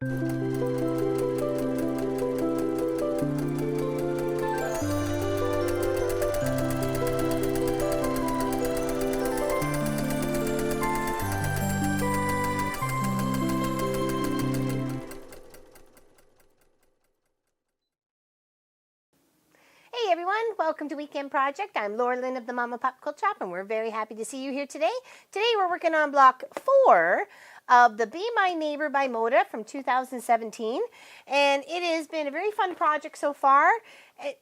Hey everyone, welcome to Weekend Project. I'm Laura Lynn of the Mama Pop Quilt Shop, and we're very happy to see you here today. Today we're working on block 4 of the Be My Neighbor by Moda from 2017, and it has been a very fun project so far.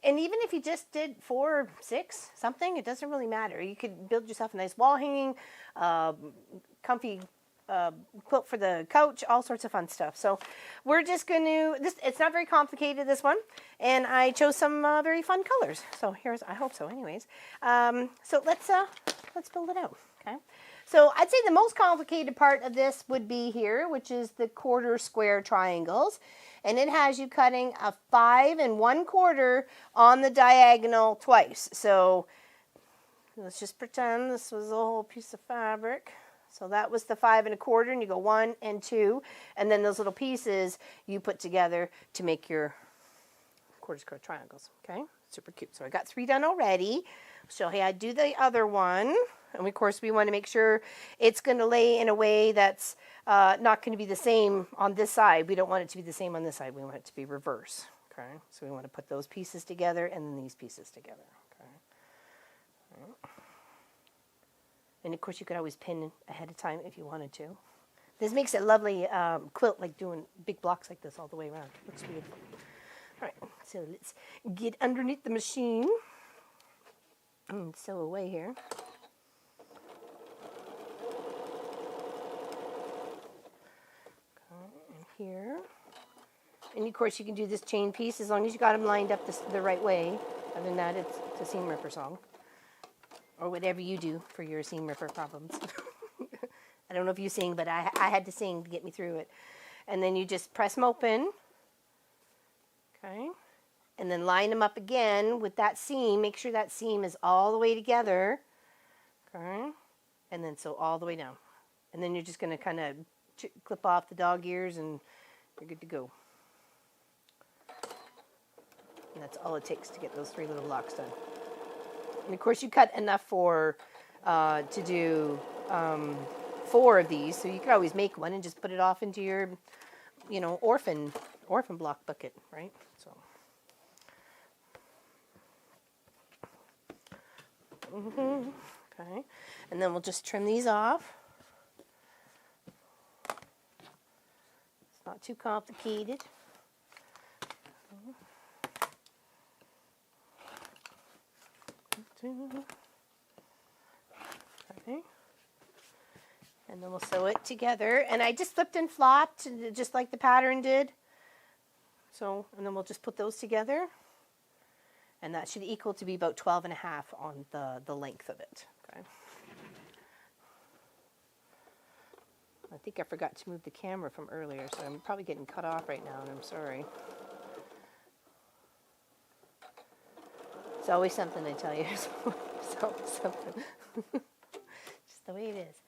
And even if you just did 4 or 6 something, it doesn't really matter. You could build yourself a nice wall hanging, comfy quilt for the couch, all sorts of fun stuff. So we're just going to, it's not very complicated, this one, and I chose some very fun colors. So here's, I hope so anyways. So let's build it out, okay? So I'd say the most complicated part of this would be here, which is the quarter square triangles. And it has you cutting a 5 1/4 on the diagonal twice. So let's just pretend this was a whole piece of fabric. So that was the 5 1/4, and you go 1 and 2, and then those little pieces you put together to make your quarter square triangles. Okay, super cute. So I got 3 done already. So hey, I do the other one, and of course we want to make sure it's going to lay in a way that's not going to be the same on this side. We don't want it to be the same on this side. We want it to be reverse. Okay, so we want to put those pieces together and then these pieces together. Okay. All right. And of course you could always pin ahead of time if you wanted to. This makes it lovely quilt, like doing big blocks like this all the way around. Looks beautiful. All right, so let's get underneath the machine and sew away here. Okay, and here. And of course you can do this chain piece as long as you got them lined up the right way. Other than that, it's a seam ripper song. Or whatever you do for your seam ripper problems. I don't know if you sing, but I had to sing to get me through it. And then you just press them open. Okay. And then line them up again with that seam. Make sure that seam is all the way together. Okay. And then sew all the way down. And then you're just going to kind of clip off the dog ears and you're good to go. And that's all it takes to get those 3 little blocks done. And of course you cut enough for to do 4 of these, so you could always make one and just put it off into your, you know, orphan block bucket, right? So okay, and then we'll just trim these off. It's not too complicated. Okay. And then we'll sew it together. And I just flipped and flopped, just like the pattern did. So, and then we'll just put those together. And that should equal to be about 12 1/2 on the length of it. Okay. I think I forgot to move the camera from earlier, so I'm probably getting cut off right now, and I'm sorry. It's always something, I tell you. It's always something. Just the way it is.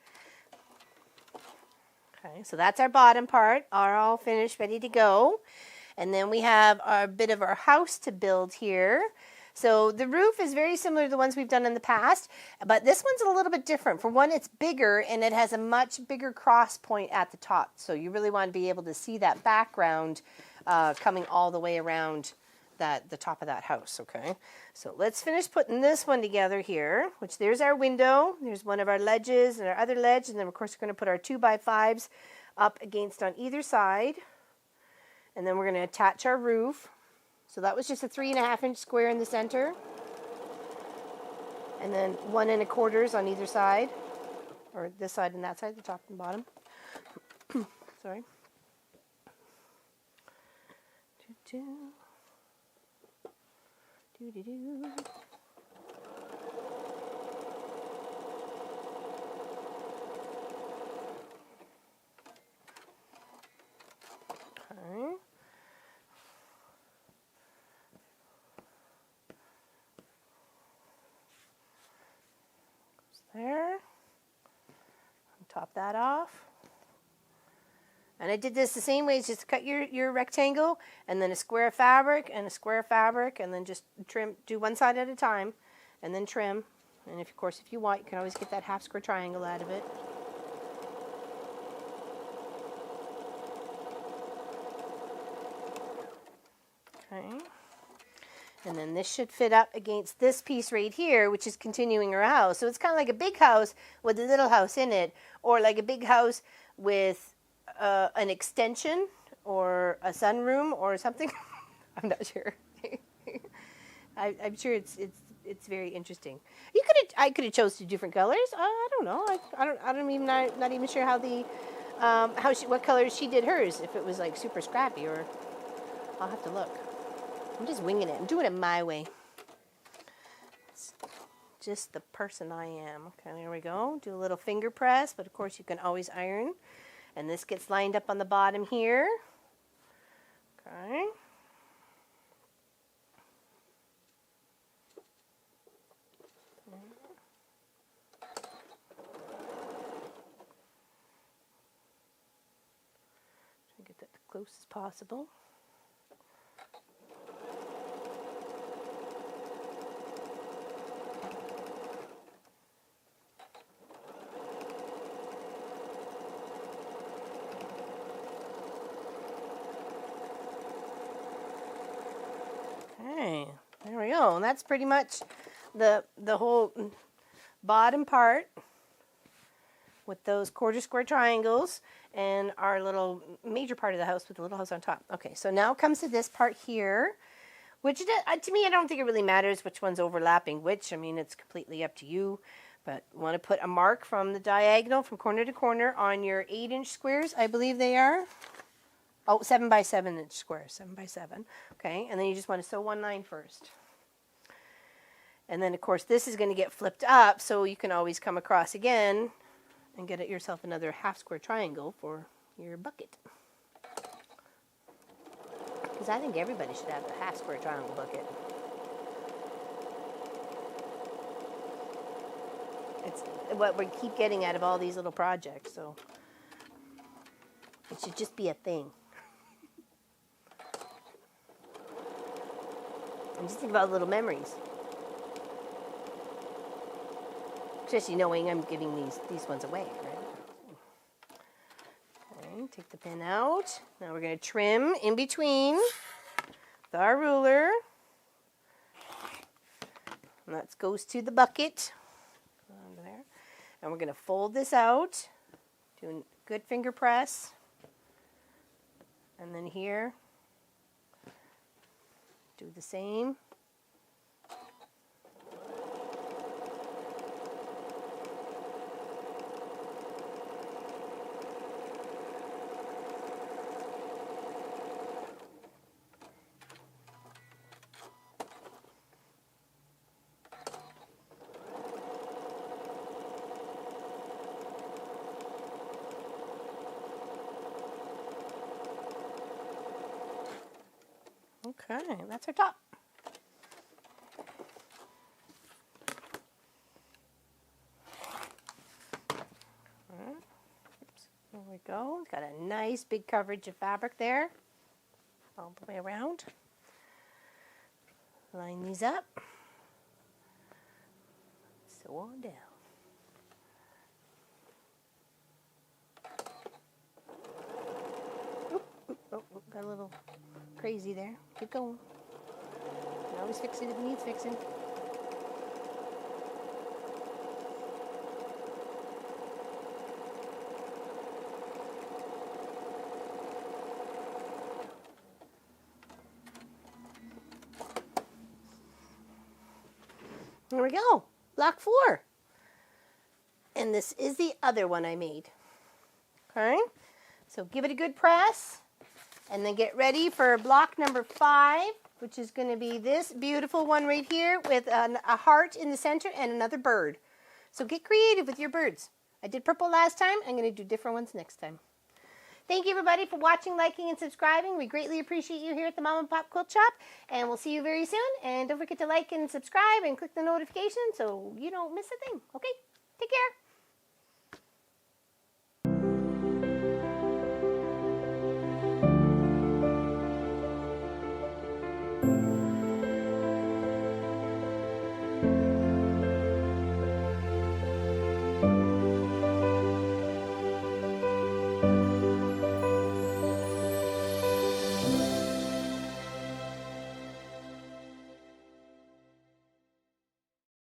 Okay, so that's our bottom part, are all finished, ready to go. And then we have our bit of our house to build here. So the roof is very similar to the ones we've done in the past, but this one's a little bit different. For one, it's bigger and it has a much bigger cross point at the top. So you really want to be able to see that background coming all the way around the top of that house, okay? So let's finish putting this one together here, which there's our window. There's one of our ledges and our other ledge, and then of course we're going to put our 2x5s up against on either side. And then we're going to attach our roof. So that was just a 3 1/2 inch square in the center. And then 1 1/4 on either side, or this side and that side, the top and bottom. Sorry. Okay. There. Top that off. And I did this the same way, just cut your rectangle, and then a square of fabric, and a square of fabric, and then just trim, do one side at a time, and then trim. And of course, if you want, you can always get that half square triangle out of it. Okay. And then this should fit up against this piece right here, which is continuing our house. So it's kind of like a big house with a little house in it, or like a big house with an extension or a sunroom or something. I'm not sure. I'm sure it's very interesting. I could have chose two different colors. I don't know. Not even sure how the what colors she did hers. If it was like super scrappy, or I'll have to look. I'm just winging it. I'm doing it my way. It's just the person I am. Okay, there we go. Do a little finger press, but of course you can always iron. And this gets lined up on the bottom here. Okay. Try to get that as close as possible. Okay, there we go. And that's pretty much the whole bottom part with those quarter square triangles and our little major part of the house with the little house on top. Okay, so now comes to this part here, which to me, I don't think it really matters which one's overlapping which. I mean, it's completely up to you. But you want to put a mark from the diagonal from corner to corner on your 8-inch squares, I believe they are. Oh, 7 by 7 inch squares, 7 by 7. Okay, and then you just want to sew one line first. And then, of course, this is going to get flipped up, so you can always come across again and get yourself another half square triangle for your bucket. Because I think everybody should have a half square triangle bucket. It's what we keep getting out of all these little projects, so it should just be a thing. And just think about little memories. Especially knowing I'm giving these ones away, right? Okay, take the pin out. Now we're going to trim in between with our ruler. And that goes to the bucket. Over there. And we're going to fold this out. Do a good finger press. And then here. Do the same. Okay, that's our top. Oops, there we go. It's got a nice big coverage of fabric there, all the way around. Line these up. Sew on down. Oh, got a little crazy there. Keep going. You always fix it if it needs fixing. There we go. Block 4. And this is the other one I made. Okay? So give it a good press. And then get ready for block number 5, which is going to be this beautiful one right here with a heart in the center and another bird. So get creative with your birds. I did purple last time. I'm going to do different ones next time. Thank you, everybody, for watching, liking, and subscribing. We greatly appreciate you here at the Mom and Pop Quilt Shop. And we'll see you very soon. And don't forget to like and subscribe and click the notification so you don't miss a thing. Okay? Take care.